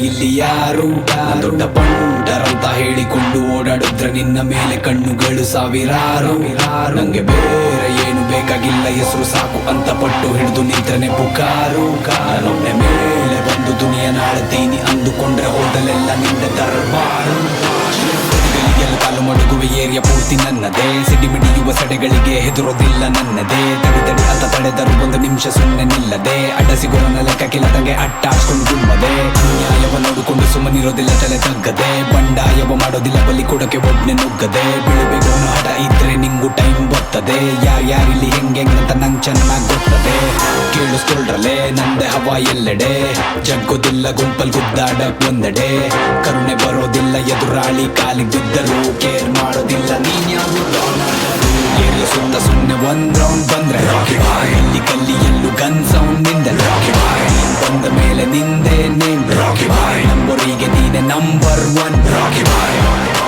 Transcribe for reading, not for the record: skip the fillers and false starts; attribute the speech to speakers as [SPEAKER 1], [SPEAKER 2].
[SPEAKER 1] ಇಲ್ಲಿ ಯಾರು ದೊಡ್ಡ ಬಂಡರಂತ ಹೇಳಿಕೊಂಡು ಓಡಾಡಿದ್ರೆ ನಿನ್ನ ಮೇಲೆ ಕಣ್ಣುಗಳು ಸಾವಿರಾರು. ನಂಗೆ ಬೇರೆ ಏನು ಬೇಕಾಗಿಲ್ಲ, ಹೆಸರು ಸಾಕು ಅಂತ ಪಟ್ಟು ಹಿಡಿದು ನಿಂತ್ರನೆ ಪುಕಾರು. ನೊಮ್ಮೆ ಮೇಲೆ ಬಂದು ದುನಿಯ ನಾಳ್ತೀನಿ ಅಂದುಕೊಂಡ್ರೆ ಹೋದಲೆಲ್ಲ ನಿಂದ ದರ್ಬಾರು. ಎಲ್ಲ ಕಾಲು ಮಡಗುವೆ ಏರಿಯ ಪೂರ್ತಿ ನನ್ನದೇ, ಸಿಡಿಮಿಡಿಯುವ ಸಡೆಗಳಿಗೆ ಹೆದರೋದಿಲ್ಲ ನನ್ನದೇ. ತಡಿ ಅಂತ ತಡೆದರು ಒಂದು ನಿಮಿಷ ಸುಮ್ಮನೆ ನಿಲ್ಲದೆ, ಅಡ್ಡ ಸಿಗೋನ ಲೆಕ್ಕ ಕಿಲದಂಗೆ ಅಟ್ಟಾಡ್ಕೊಂಡು ಗುಮ್ಮದೆ. ಅನ್ಯಾಯವ ನೋಡಿಕೊಂಡು ಸುಮ್ಮನಿರೋದಿಲ್ಲ ತಲೆ ತಗ್ಗದೆ, ಬಂಡಾಯವ ಮಾಡೋದಿಲ್ಲ ಬಲಿ ಕೊಡಕ್ಕೆ ಒಬ್ನೆ ನುಗ್ಗದೆ. ಬೀಳಬೇಕು ಅನ್ನೋ ಹಠ ಇದ್ರೆ ನಿಂಗು ಟೈಮ್ ಬರ್ತದೆ, ಯಾರಿಲ್ಲಿ ಹೆಂಗೆಂಗಂತ ನಂಗೆ ಚೆನ್ನಾಗ್ ಗೊತ್ತದೆ. ಕೇಳಿಸ್ಕೊಳ್ರಲೆ ನಂದೆ ಹವಾ ಎಲ್ಲೆಡೆ, ಜಗ್ಗೋದಿಲ್ಲ ಗುಂಪಲ್ ಗುದ್ದಾಡಕ್ ಒಂದೆಡೆ. ಕರುಣೆ ಬರೋದಿಲ್ಲ ಎದುರಾಳಿ ಕಾಲಿಗೆ ಬಿದ್ದರು, ಕೇರ್ ಮಾಡೋದಿಲ್ಲ ನೀನ್ ಯಾವ ಏರಿಯ ಸುತ್ತ ಸುಮ್ಮನೆ ಒಂದ್ ರೌಂಡ್ ಬಂದ್ರೆ ರಾಕಿ ಬಾಯ್. ಇಲ್ಲಿ ಕಲ್ಲಿ ಎಲ್ಲೂ ಗನ್ ಸೌಂಡ್ ನಿಂದ ರಾಕಿ ಬಾಯ್. ಬಂದ ಮೇಲೆ ನಿಂದೆ ನೇಮ್ ರಾಕಿ ಬಾಯ್. ನಂಬರಿಗೆ ನೀನೆ ನಂಬರ್ 1 ರಾಕಿ ಬಾಯ್.